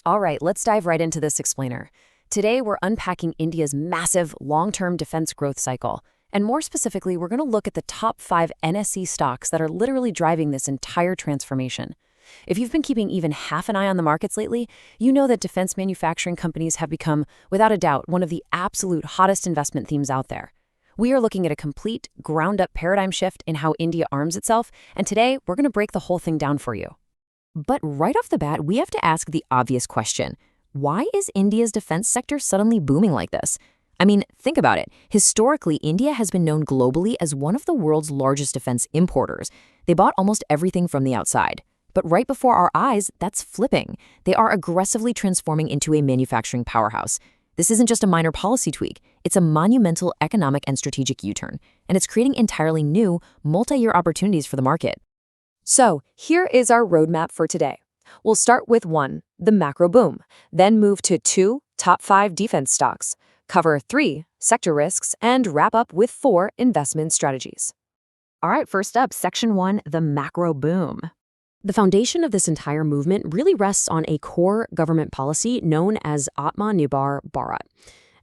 All right, let's dive right into this explainer. Today, we're unpacking India's massive long-term defense growth cycle. And more specifically, we're going to look at the top 5 NSE stocks that are literally driving this entire transformation. If you've been keeping even half an eye on the markets lately, you know that defense manufacturing companies have become, without a doubt, one of the absolute hottest investment themes out there. We are looking at a complete, ground-up paradigm shift in how India arms itself, and today, we're going to break the whole thing down for you. But right off the bat, we have to ask the obvious question. Why is India's defense sector suddenly booming like this? I mean, think about it. Historically, India has been known globally as one of the world's largest defense importers. They bought almost everything from the outside. But right before our eyes, that's flipping. They are aggressively transforming into a manufacturing powerhouse. This isn't just a minor policy tweak. It's a monumental economic and strategic U-turn. And it's creating entirely new, multi-year opportunities for the market. So, here is our roadmap for today. We'll start with 1, the macro boom, then move to 2, top 5 defense stocks, cover 3, sector risks, and wrap up with 4, investment strategies. All right, first up, section 1, the macro boom. The foundation of this entire movement really rests on a core government policy known as Atmanirbhar Bharat.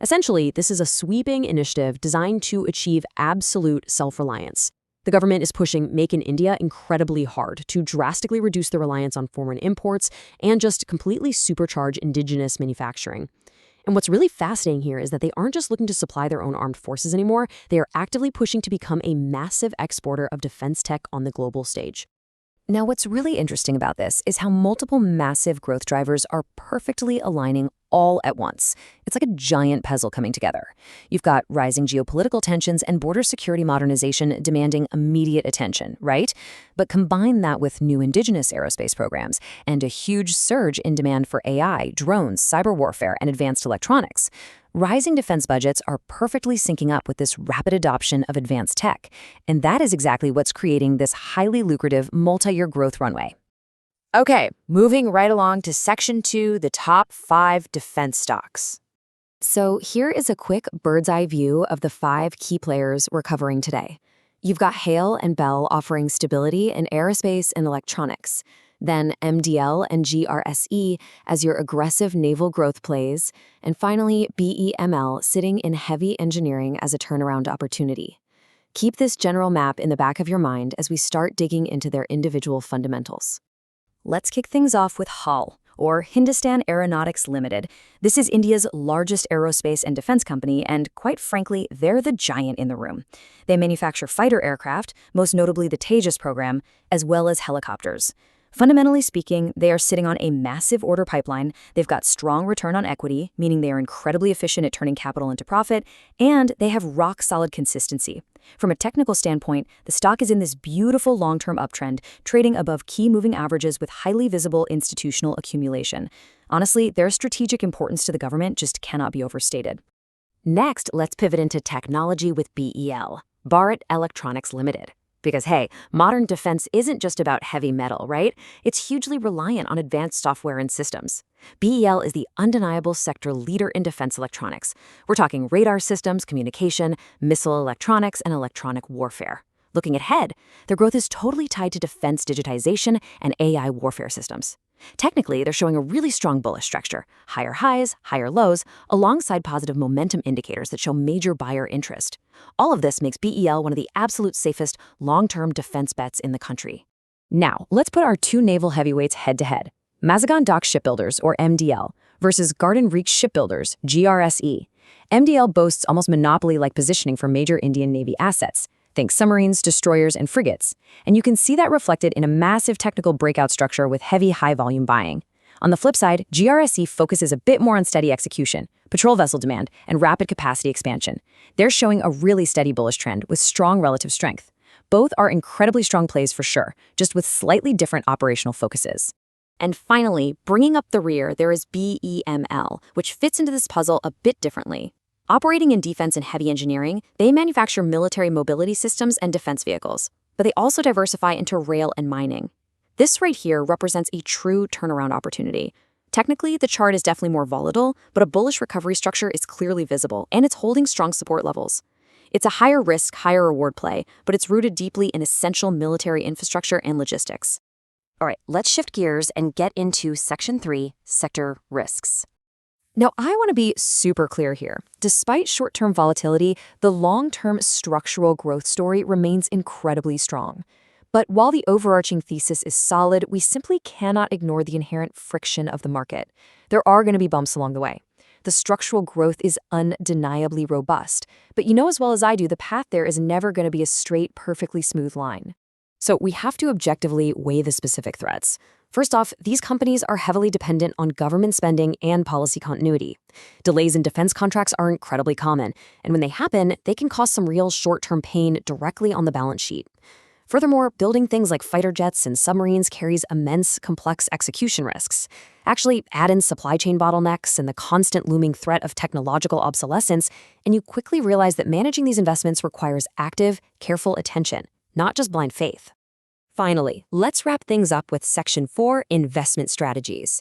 Essentially, this is a sweeping initiative designed to achieve absolute self-reliance. The government is pushing Make in India incredibly hard to drastically reduce the reliance on foreign imports and just completely supercharge indigenous manufacturing. And what's really fascinating here is that they aren't just looking to supply their own armed forces anymore, they are actively pushing to become a massive exporter of defense tech on the global stage. Now, what's really interesting about this is how multiple massive growth drivers are perfectly aligning all at once. It's like a giant puzzle coming together. You've got rising geopolitical tensions and border security modernization demanding immediate attention, right? But combine that with new indigenous aerospace programs and a huge surge in demand for AI, drones, cyber warfare, and advanced electronics. Rising defense budgets are perfectly syncing up with this rapid adoption of advanced tech, and that is exactly what's creating this highly lucrative multi-year growth runway. Okay, moving right along to section 2, the top 5 defense stocks. So here is a quick bird's eye view of the 5 key players we're covering today. You've got HALE and BEL offering stability in aerospace and electronics. Then MDL and GRSE as your aggressive naval growth plays, and finally BEML sitting in heavy engineering as a turnaround opportunity. Keep this general map in the back of your mind as we start digging into their individual fundamentals. Let's kick things off with HAL, or Hindustan Aeronautics Limited. This is India's largest aerospace and defense company, and quite frankly, they're the giant in the room. They manufacture fighter aircraft, most notably the Tejas program, as well as helicopters. Fundamentally speaking, they are sitting on a massive order pipeline, they've got strong return on equity, meaning they are incredibly efficient at turning capital into profit, and they have rock-solid consistency. From a technical standpoint, the stock is in this beautiful long-term uptrend, trading above key moving averages with highly visible institutional accumulation. Honestly, their strategic importance to the government just cannot be overstated. Next, let's pivot into technology with BEL, Bharat Electronics Limited. Because, hey, modern defense isn't just about heavy metal, right? It's hugely reliant on advanced software and systems. BEL is the undeniable sector leader in defense electronics. We're talking radar systems, communication, missile electronics, and electronic warfare. Looking ahead, their growth is totally tied to defense digitization and AI warfare systems. Technically, they're showing a really strong bullish structure, higher highs, higher lows, alongside positive momentum indicators that show major buyer interest. All of this makes BEL one of the absolute safest long-term defense bets in the country. Now, let's put our 2 naval heavyweights head-to-head. Mazagon Dock Shipbuilders, or MDL, versus Garden Reach Shipbuilders, GRSE. MDL boasts almost monopoly-like positioning for major Indian Navy assets. Think submarines, destroyers, and frigates. And you can see that reflected in a massive technical breakout structure with heavy, high-volume buying. On the flip side, GRSE focuses a bit more on steady execution, patrol vessel demand, and rapid capacity expansion. They're showing a really steady bullish trend with strong relative strength. Both are incredibly strong plays for sure, just with slightly different operational focuses. And finally, bringing up the rear, there is BEML, which fits into this puzzle a bit differently. Operating in defense and heavy engineering, they manufacture military mobility systems and defense vehicles, but they also diversify into rail and mining. This right here represents a true turnaround opportunity. Technically, the chart is definitely more volatile, but a bullish recovery structure is clearly visible, and it's holding strong support levels. It's a higher risk, higher reward play, but it's rooted deeply in essential military infrastructure and logistics. All right, let's shift gears and get into Section 3, Sector Risks. Now, I want to be super clear here. Despite short-term volatility, the long-term structural growth story remains incredibly strong. But while the overarching thesis is solid, we simply cannot ignore the inherent friction of the market. There are going to be bumps along the way. The structural growth is undeniably robust, but you know as well as I do, the path there is never going to be a straight, perfectly smooth line. So we have to objectively weigh the specific threats. First off, these companies are heavily dependent on government spending and policy continuity. Delays in defense contracts are incredibly common, and when they happen, they can cause some real short-term pain directly on the balance sheet. Furthermore, building things like fighter jets and submarines carries immense, complex execution risks. Actually, add in supply chain bottlenecks and the constant looming threat of technological obsolescence, and you quickly realize that managing these investments requires active, careful attention, not just blind faith. Finally, let's wrap things up with Section 4, Investment Strategies.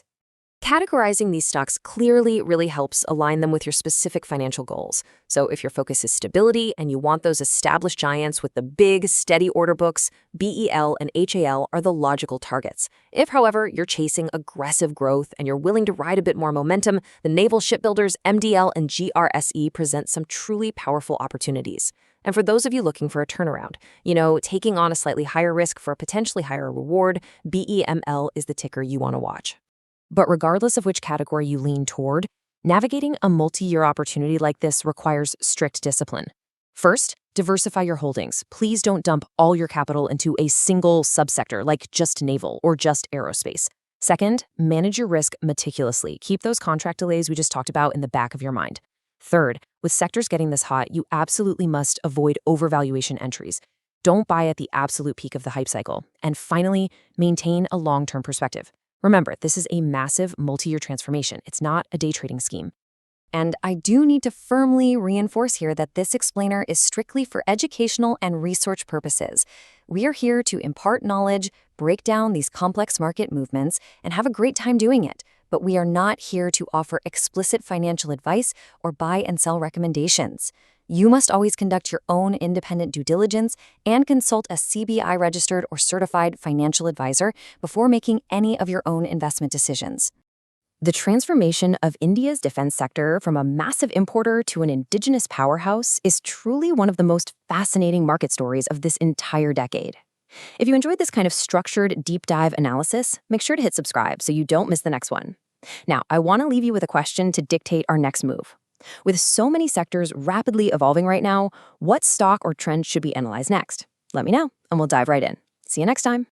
Categorizing these stocks clearly really helps align them with your specific financial goals. So if your focus is stability and you want those established giants with the big, steady order books, BEL and HAL are the logical targets. If, however, you're chasing aggressive growth and you're willing to ride a bit more momentum, the naval shipbuilders MDL and GRSE present some truly powerful opportunities. And for those of you looking for a turnaround, taking on a slightly higher risk for a potentially higher reward, BEML is the ticker you want to watch. But regardless of which category you lean toward, navigating a multi-year opportunity like this requires strict discipline. First, diversify your holdings. Please don't dump all your capital into a single subsector like just naval or just aerospace. Second, manage your risk meticulously. Keep those contract delays we just talked about in the back of your mind. Third, with sectors getting this hot, you absolutely must avoid overvaluation entries. Don't buy at the absolute peak of the hype cycle. And finally, maintain a long-term perspective. Remember, this is a massive multi-year transformation. It's not a day trading scheme. And I do need to firmly reinforce here that this explainer is strictly for educational and research purposes. We are here to impart knowledge, break down these complex market movements, and have a great time doing it. But we are not here to offer explicit financial advice or buy and sell recommendations. You must always conduct your own independent due diligence and consult a CBI-registered or certified financial advisor before making any of your own investment decisions. The transformation of India's defense sector from a massive importer to an indigenous powerhouse is truly one of the most fascinating market stories of this entire decade. If you enjoyed this kind of structured, deep dive analysis, make sure to hit subscribe so you don't miss the next one. Now, I want to leave you with a question to dictate our next move. With so many sectors rapidly evolving right now, what stock or trend should be analyzed next? Let me know, and we'll dive right in. See you next time.